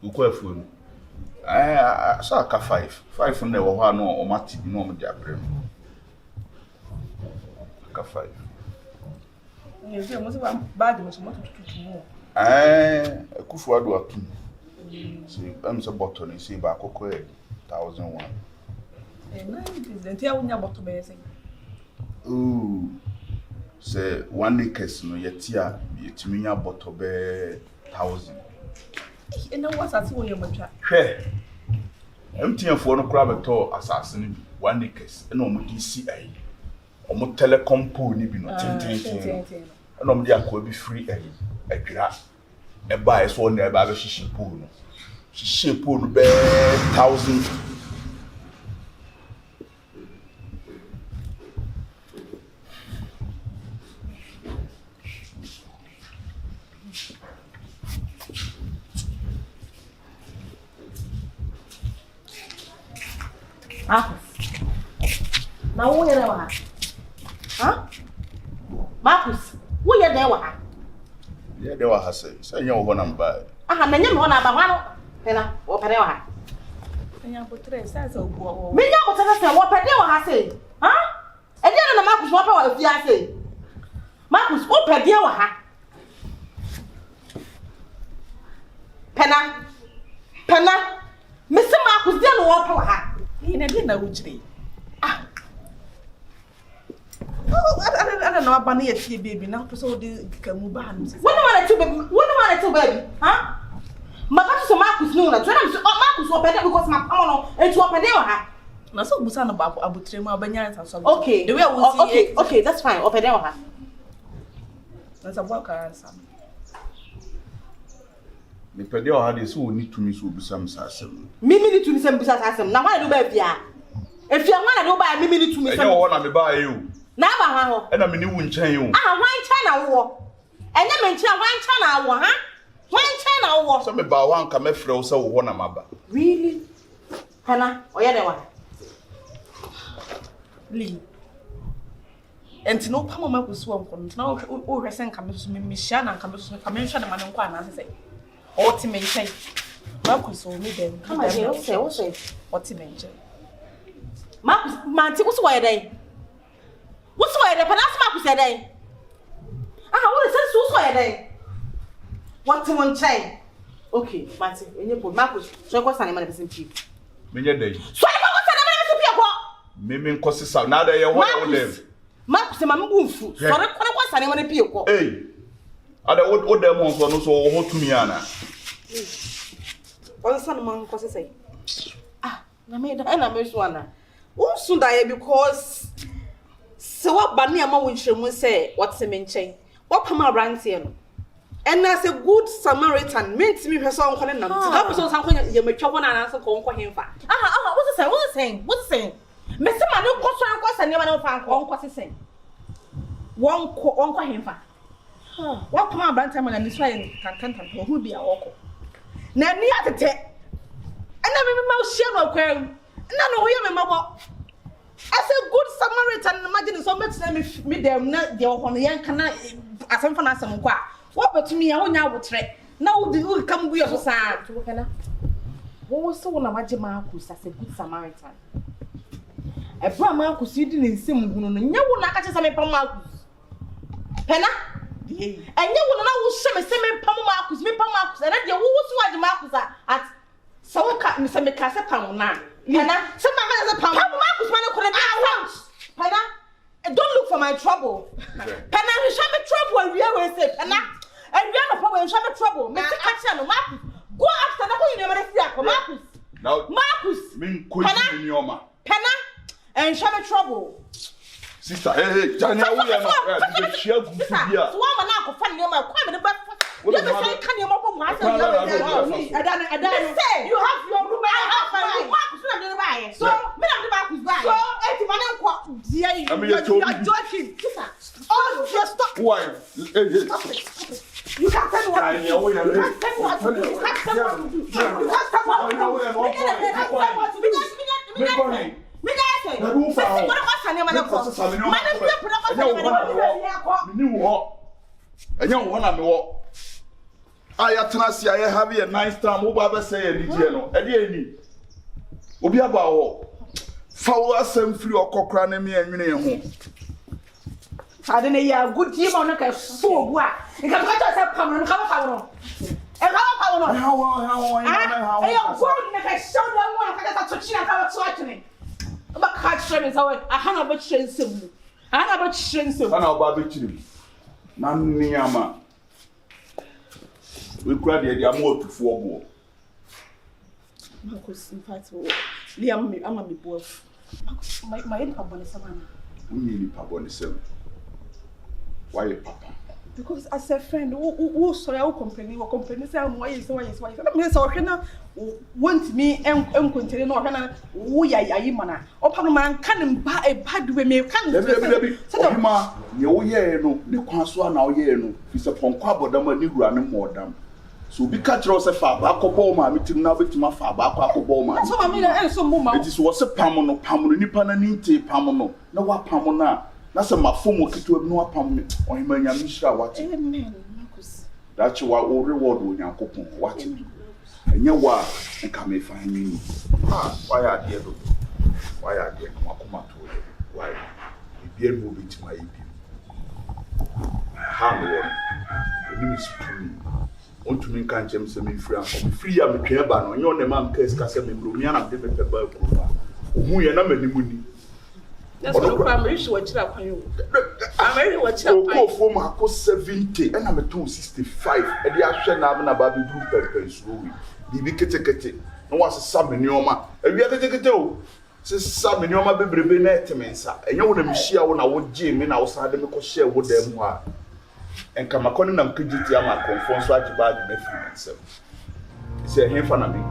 Ukwafu. So aka 5 na wo ho no o mati bi no mo dia brem. Aka 5. Nje mo se bag mo so mo tutu mo. Kufu adu atum. See, I'm so bottle ni see ba akoko 1001. Na president ya unya bottle be say. Ooh. Say 1 acres no yetia yetimi nya bottle be 1000. Na what ati wo ye matwa. Hwe. MTN no kura beto asase ni 1 acres na omo di si ayi. Omo telecom pole ni bi no tenten. Na omo di akwa bi free ayi. Adwira. E ba e so na e ba be hihye pole no. Hihye pole no be 1000. Now who you there? Huh? Marcus, who you there? Yeah, there was say you ho na mba. Na nyem ho na ba hwano. Pena, wo pere wa ha. Enya potre say say obuo. Me nya potre say wo pere wa ha say. Huh? E dey na Marcus wo pere wa fi ase. Marcus, wo pere wa ha. Pena. Me say Marcus dey no wo pere wa ha. Ina dey na wujire. I don't know about your baby. Now, so the Kamuban. When want to baby? Huh? Marcus no, Marcus will pay because my honor and to open her. Now, so Busan about Abutrema Banyans and so. Okay, the way I will okay, that's fine. Open her. That's a worker answer. The pedal had this who need to miss will be some sassum. Mimi need to miss some sassum. Now, why do baby? If you want to go buy Mimi need to miss some. I want to buy you. Now, and I mean, you won't change you. Wine China war. And then mention wine China war, huh? Wine China war. Some about one come fro so one amaba. Really? Hannah, or the one? Lee. And no Pama was one. No, oh, her son comes to me, Michana comes to come and shut the man on quan, as I say. Or to maintain. Marcus will meet them. Come on, say, what to mention. Marcus, Manti, what's why they? What's why the Pena'S said they? What is this? Who's why they? What to one chain? Okay, Martin, and you put Marcus, so what's the name cheap? Many days. So I Miming causes out now that you want to live. Marcus, and my move. So what's the name of the people? Hey, I don't want them on for no so hot to me, Anna. One son among causes say, I made an amazing one. Won't soon die because. So what Banny Amma will say, what's a mention? What come around here? And as a good Samaritan, meant me her song calling them. So something you may chop on and answer call him for. What's the saying? What's the saying? Mr. Manu cost and never know found what's the saying. One call him for. What come around time and this way can who be a walker. Now, near the tech. And I remember share no query. None of you remember. As a good Samaritan, imagine so much me them not the young cana as some fun as some qua. What but to me, I will try. Now the will come with your son to work. What was so one of Marcus as a good Samaritan? A brown Marcus, you didn't see me, you will not catch some Marcus. Penna? And you will not show me some Marcus, me Marcus, and I was what Marcus at so cut me some Casa Pamona. Penna, some man has a pound. Marcus, Penna, don't look for my trouble. Penna, you shall be trouble and we always say, Penna, and we are no problem, you shall be trouble. Mr. Catcher, Marcus, go after the whole you never see Marcus. Now, Marcus, mean, Penna, and shall be trouble. Sister, hey, Johnny, I will not share good here. So I'm not for fun, you're my quite the you have your room, I have my Marcus, so, Marcus, so, you're joking. Oh, just stop. Why? You can't tell me what to do. You can't tell me what to do. You can't tell me what to do. You can't tell me what to do. You can't tell me what to do. Aya tenasi I have a nice time. Who baba say any no. Any. Obi aba ho. Foul asem free or cockra na me anwene ho. I don't know good team on a fool. What? You can cut yourself come and come on. And how I am going to show them one that touching and power swatting. About catch trends, I have a chance. I have a chance. I know about it. Nanyama. We cried the idea more to four. Marcus, in fact, Liam, I'm a boss. My income is someone. We need Papa on the 7. Why, Papa? Because as a friend, who saw our company or company, say, why is why? Want me and continue or can we are mana? Or Papa can buy a bad way, may come. You hear no, the Quaswa now, no, it's upon Quabo, the money running more damn. So be catch us a far back of Boma, meeting now with my far back of Boma. So I mean, and so Mumma, it was a pamono, Nipananite, pamono, no what pamona. That's a mafumo to no apam or Mania what. Amen, Marcus. That's why all reward when you're cooking, watching. And you are, and come find me. Why are you? Why are you? Come to why? You be moving to my EP. Hand the news to me. Want to make can't jam some free. I'm a clear ban on your man case, Cassam, Brumiana, David Pepper, who you never knew. That's what I'm rich watch up on you. I'm very watch up. Oh, for my cost 70 and I'm a 265. And the action I'm a baby blue peppers. Bibi kete. No was a sum in your ma. And we are kete. Says some in your ma baby netmensa. And you want to share when I would Jim and I was had to share with them. And come according to Kijiti, I'm a conform so I bad nephew. It's a hand for me.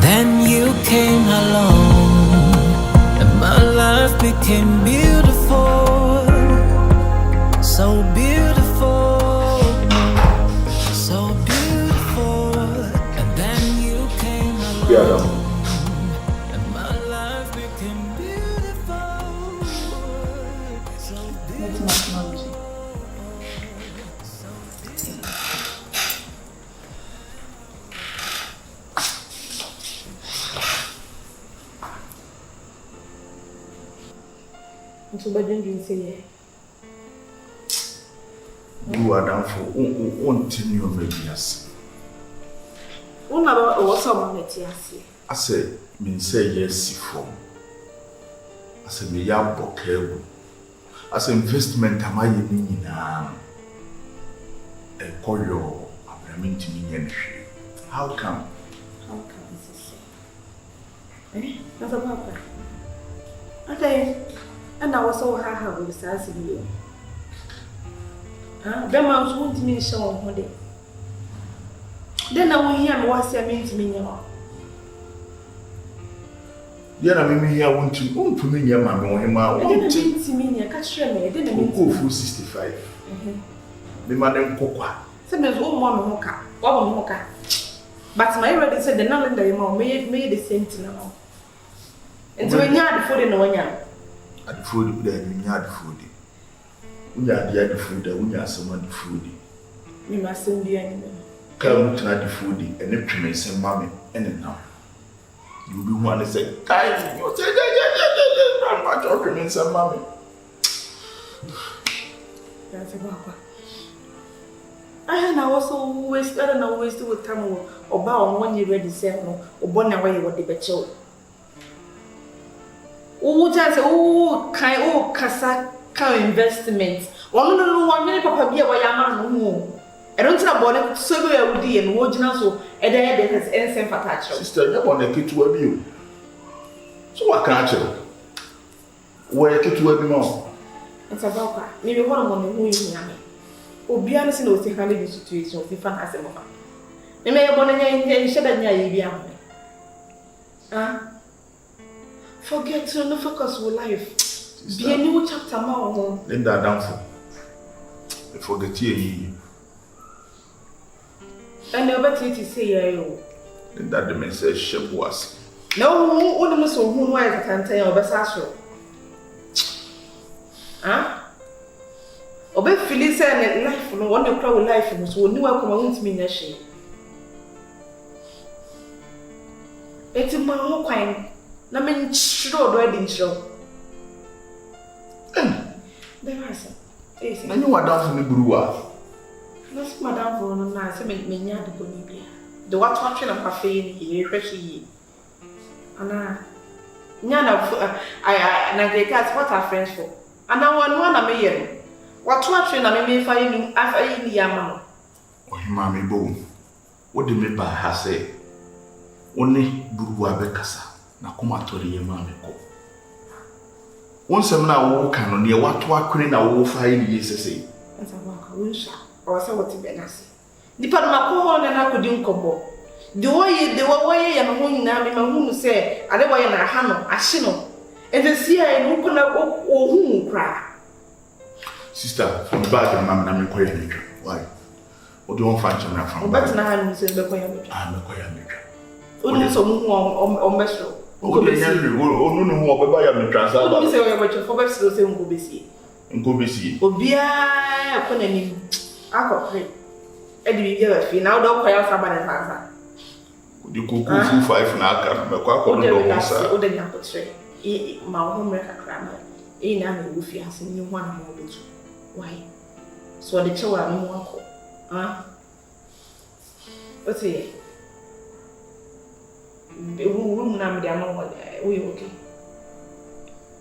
Then you came along, and my life became beautiful, so beautiful, so beautiful. And then you came along, and my life became beautiful, so beautiful. So but didn't say you are down for one tenure maybe yes. One about what's on yes. I said, mean say yes for. I said me ya bokewu. As investment am I in now. A koyo abramin to me. How come? How come this is that's about that. Okay. And I was so happy with Sassy. Bema was won't mean show one day. Then I will hear what I mean to me. Then I mean, I want to me, your mamma, or him. I didn't mean to me, I catch him. I didn't mean go for 65. The madam Coca. Sometimes all Moka, one Moka. But my already said the knowledge that your made the same thing now. And so when you had the food in the one at the food, then you had food. We are the food, we are some of the food. We must send the enemy. Come to the food, and if you may say, Mammy, and now you will want to say, Kai, you say, I'm not talking in some Mammy. That's a papa. I also wasted and I wasted with time or bow when you ready, say, or born away what the betcho. Oh, just Kasa investment. One no one minute papa be a yaman no. I don't know about it so good and wojina so and then there has anything for touch. Sister, you want to get to a view. So what can't you? Where get to a more? It's about maybe one of them who is yammy. Oh, be honest, no, see how the situation of the fan as a mama. You may have one and shed at your ah. Forget to no focus with life. Be a new chapter more. Then that down for. Forget you. And never to say, then that the message ship was. No, one of us who knows I can tell you about Sasso. Ah? Obey Phyllis and life from one of crowd life was when you welcome to me. It's my own kind. I mean, sure, do I didn't show. There was it. I know what down for me, Brewer. That's Madame Von Nasa make me near the Bonibia. The what watching of cafe in here, especially. Anna, Nana, I guess what our friends for. And I want one a million. What watching I may find you after in the Yamma. Oh, Mammy Bone. What do you mean by her say? Only Brewer Becassa. Na kuma tori Mammy go. One seminar walk on near what queen I will find yesterday. As I walk a wish or so what to be nice. Depend my call and I couldn't come. The way and who now me who say, I don't want a hammer, a shino, and the sea and who could not or whom cry. Sister, from the back and Mamma, I'm quite. Why? What do you want to find some from? But now I'm saying the point. I'm a quite. Only some on Metro. Oh, no, what by a translation. Let me say what your father says in Gobisi. In Gobisi. Obia, upon him. I got free. Eddie, you have now don't cry out about an answer. You could go 5 now, come back. Oh, then I put straight. My homework grammar. In a woofy has a new one more. Why? So the children more. Huh? What's it? Room number, we okay.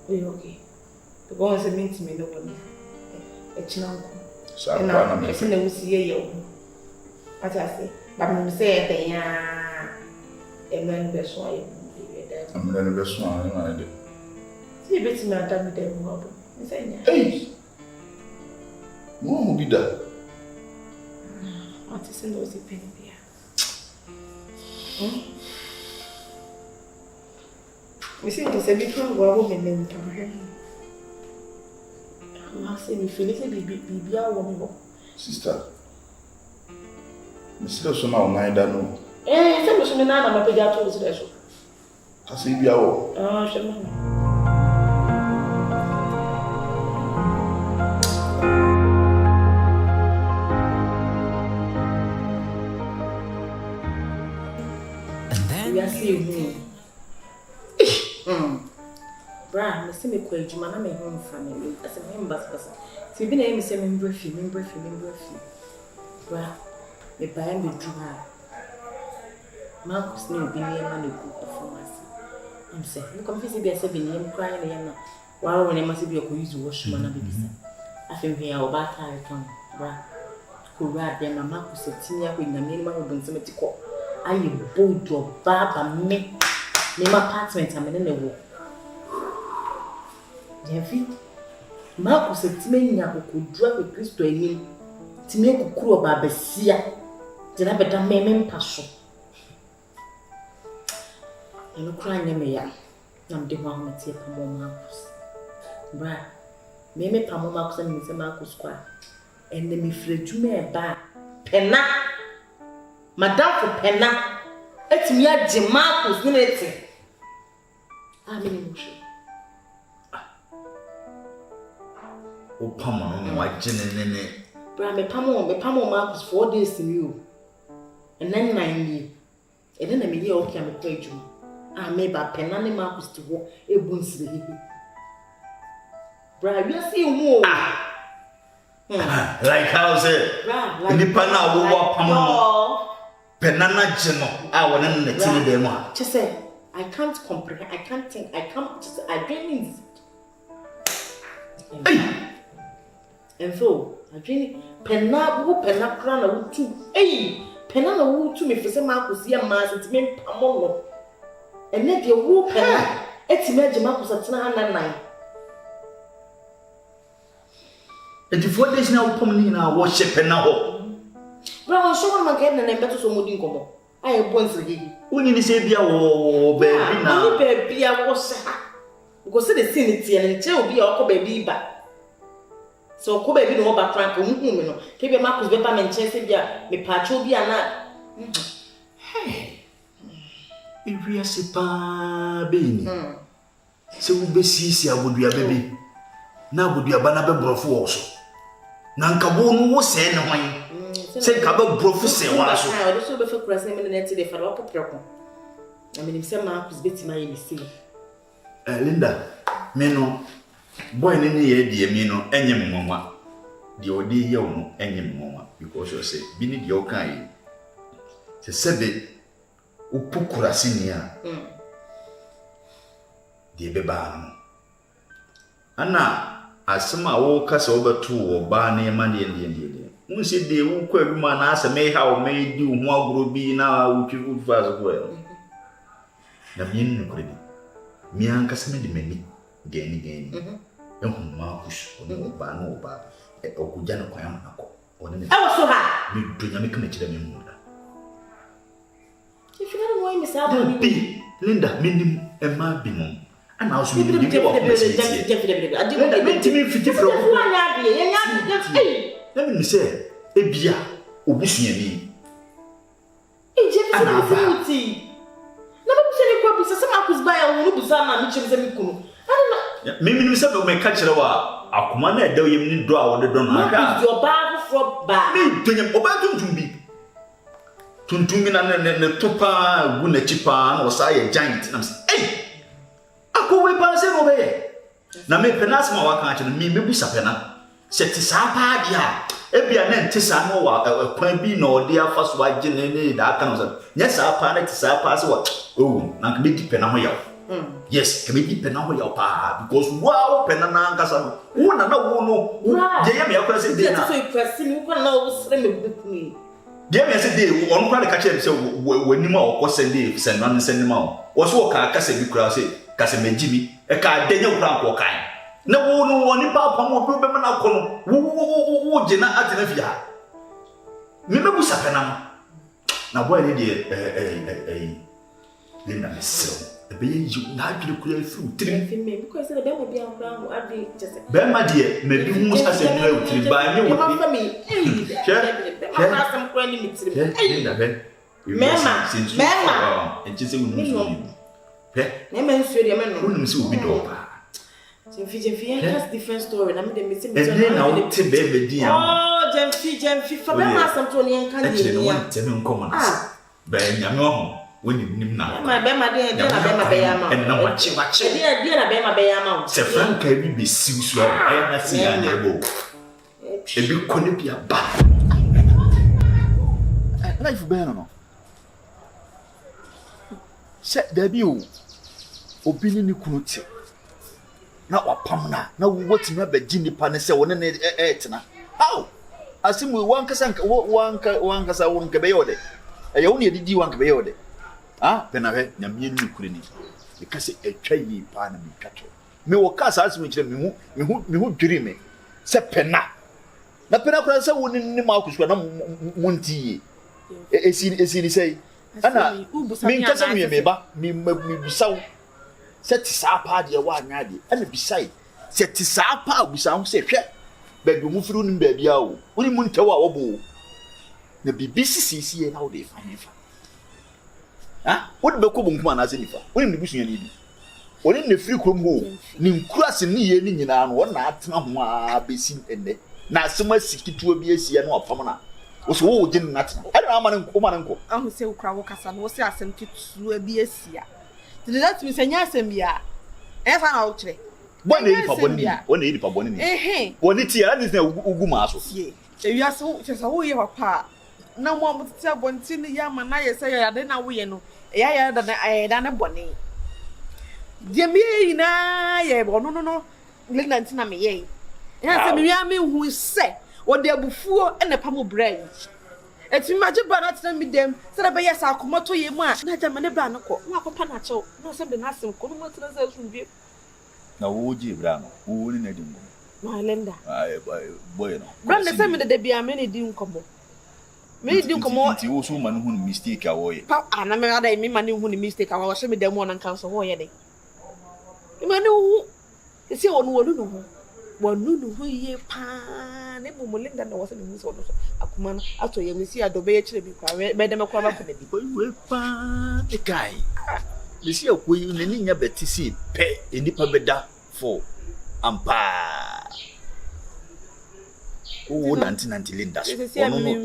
We okay. The boy is a mean to me, the one. A channel. And I'm a sinner who see you. What I say, but I'm saying they are a man best why I'm the best one. I did. See, bits me, I done with them. Hey, who be that? What is in those penny here? We see it is a bit wrong where women name come here. I say, we feel it be our woman. Sister, Mr. Soma, I don't know. Eh, tell me something now, I'm a pediatrician. I say, be our. Oh, sure. We are seeing Bra, Mr. McQuaid, you man, I'm a home family. As a member, so you've been able to say, member, Bra, the buy me drew her. Marcus knew being a man who could perform us. I'm saying, you come visit a 7 year crying a young while when I must be a use washman and baby. I think we are about time come, Bra. Who ride them, and Marcus said, Tina, when the name of the cemetery call. I am bold your barber me. Name apartment, I'm in the wall. David, Marcus said to me, I could drop a crystal in him to make a crew of Barbesia. Did I better me passion? I'm not crying, me. I'm the one with your Pamo Marcus. Bra, me Pamo Marcus and Mr. Marcus Square. And then me fled to me a bar. Penna, Madame for Penna. It's me at Jim Marcus, minute. I'm in emotion. Oh, Pama, my gin. Bra, me Pamo Marcus 4 days to you. And then 9 years. And then I mean, you okay, I'm a page. I made by Penna Marcus to walk a boons. Bra, you see more. Like how's it? Bra, in the Pana, we walk Pama. Penana General, I want to tell them. Just say, I can't comprehend, I can't think, I can't just, I don't need it. And so, I dream Penna, who Penna crown too. Hey, Penna who to me for some Marcus, dear mass, it's meant Pamolo. And then your whoop Penna, it's imagine Marcus at 9. And the 4 days now, Pomina worship Penna. Bra, show one again and I better so much income. I have once again. When you say, be a baby now, baby, I was because the sanity and it will be our baby back. So, come baby, no back frank, woman. Keep your Marcus Bepa and Chester, me patcho be a nut. Ewiase pa beni. Se wo besisi abodua bebe. Na abodua ba na be brofo wo so. Na nka wo no wo se ne hwan. Se nka be brofo se wa so. Ah, so be fa kura se me net de fa wo popreko. Na me nim se ma kus beti ma ye ni se. Linda, me no boy ne ye die me no enye mmomwa. De odi ye wo no enye mmomwa because you say bi ni de o kan yi. Se sebe upukura sinia. De beba no. Ana asema wo kasa wo betu wo ba na ema de Unsi de wo kwa adwuma na asa me ha wo me di ho agro bi na wo twi wo fa so ko. Na bi nnu ko bi. Mi an kasa me de mani geni. Ma kush ono ba no ba. Okuja na kwaya na ko. Ono ne. Awo so ha. Mi do nya me kana kire me mu da. If you don't know me say about me. Linda, mindim ema bi mo. Ana also mi di wo ko. Let me say, Ebia, Obusiani. Jeff, I'm not fruity. Never say you could be some apples by a woman who's on a mission. I don't know. Maybe some of my catch a while. Akumana, though you need draw the donor. Your bag from bag. Me, to your Oba to be. Tuntumina and the Tupa, Guna Chipan, or Saya Giant. Hey! I go away by several way. Now, make Pena'S my catch and me, maybe Sapena. Set sapa dia ebia na ntisa no wa kwan bi na odi afa so agene ne da aka no so nya sapa na tisa pa so na ka be dipe na ho yaw yes ka be dipe na ho yaw pa because wow pena na nkasa no wo na wo no je ye me akora se de na so impressive ni ko na wo sre me bukumi je me se de on kwa de ka chere se wani ma okọ se de se no se ni ma wo so ka aka se bi kura se ka se mejibi e ka de nya kura ko kan na wo no woni pa mo bi be na kono wo gina atena fia me mebu sapena na boy ne de Linda mesel e be yi na adwire kura fu trim me because the be bi an kura mo adi just be ma de me bi hu asem na utri ba nye wo bi me ma asem kura ni mitrim Linda be mema enche se wonu so bi pe na me nsuo de me no wonu se obi do pa Jemfi, that's different story. Na me dem me say me na wo te be be di am. Oh, Jemfi, for be ma sam to ni en kan di. Actually, no one tell me nkomo na. Be nyame ho, woni nim na. Ma be ma de na be ma be ya ma. En na wachi. De na be ma be ya ma. Se franka bi be siw so ay na si ya na ebo. E bi koni bia ba. Life be no. Se da bi o. Obi ni kunu ti. Na wapam na wotimi abaji nipa ne se woni ne etena how asimu wankasa wonka be yode e woni edidi wanka be yode pena he nyame ni kure ni e kase etwa yi pa na mi twato me wo kasa asimu kire me hu dwiri me se pena na pena kura se woni ni ma kusuka na monti esi sei ana mi nkasa mi me ba mi bisaw set sapa de wa anya de ana bisai set sapa busa ho se hwe ba bi mu furu nim ba bia o woni mu ntawa wo bo na bibisi na wo de fa wodi be ko bo nkuma na se nifa woni ne busunya ni bi woni ne firi krom ho ni nkurase ni ye ni nyina no wona atena ho a besi ende na asema sikituo bi esia na opam na wo so wo gin na atena ana ama nko ahu se ukra wo kasa no wo se asem kituo bi esia that means anya sembia e fa na ukre boy na yi pa boni wona yi pa boni ni woni ti ya dis na ugu ma so ye ewia so chesa wo ye papa na mo amti abonti ni ya ma na ye se ya de na wo ye no ya da na boni de mi yi na ye bo no Linda ntina me ye ya se mi ya me hu se wo de abufuo e na pa mo brain eti maje ba na tena mi dem se da be yes akomoto ye mu a na ja mane bra no ko na akopa na cho na se de na asem ko no mo tena se sunbie na wo ji bra no wo ni na di mo ma Linda boy no bra na se mi de bia me ne di nkomo me di nkomo ti wo so man hu mistake a wo ye pa ana me ada mi man hu ni mistake a wo se mi dem wona nkan so wo ye de mi man hu esi wonu no hu ye pa ne mo Linda na wo se ni hu so akuma no ato ye mesi adobe ye kire bi kwa be dem kwa ba ko na bi we pa the guy mesi akoyi nani nya beti si pe enipa beda for ampa o nanti linda so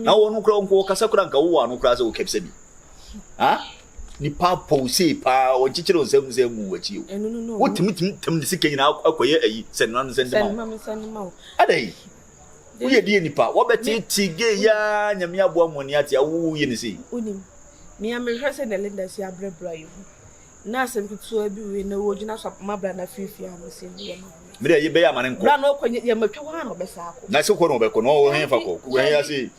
na wonu kura onko kasa kura nka wo anu kura se o kepse bi ha ni pa pose pa o chichiro nsem mu wachi o no wo timi de sike nyina akoye ayi senna sendema adai wo ye die nipa wo beti tige ya nyame abo amoni ate wo ye ni sei unim mi amehwe se na linda si abrabra yi na asem kutu abi we na wo gina so mabra na fifi am se ndi ya mire ye be ya mane nko bra no kwenye ya matwa wa na obesa ako na se ko no be ko no wo hen fa ko wo hen ya sei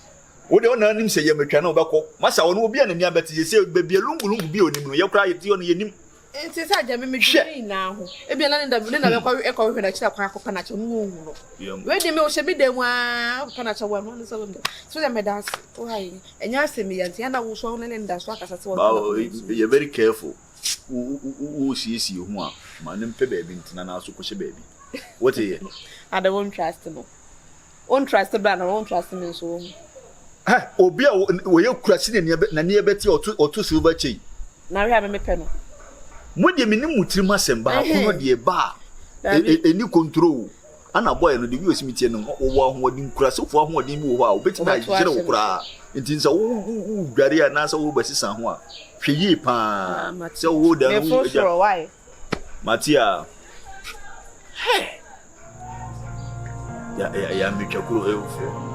wo de ona nim se ye matwa na obekọ masa wo no obi na mi abeti se bebie lungulungu bi onim no ye kura ye ti ono ye nim enti sa ja me medwi na ho ebi na linda be kwa e kwa hwe na kira kwa akọ na che no wu we de me o she bi de wa kwa na che wa no so dem so dem dance o hai enya asem ya nti na wo so na linda so akasa se wo you very careful o si ho a ma nem pe baby ntina na so ko she baby what here I don't trust no on trust bra na on trust me so ha obi a wo ye kura si na ne beti otu silver chain na we me pe no mo de minim mutrim asemba ko no de ba eni control ana boy no de wi osimiti no wo ho odi kura so fo ho odi bi wo a obeti na jire wo kura ntin sa wo dware na sa wo basisa ho a hwe yi pa se wo da no why Matia ya mitwa kuro efo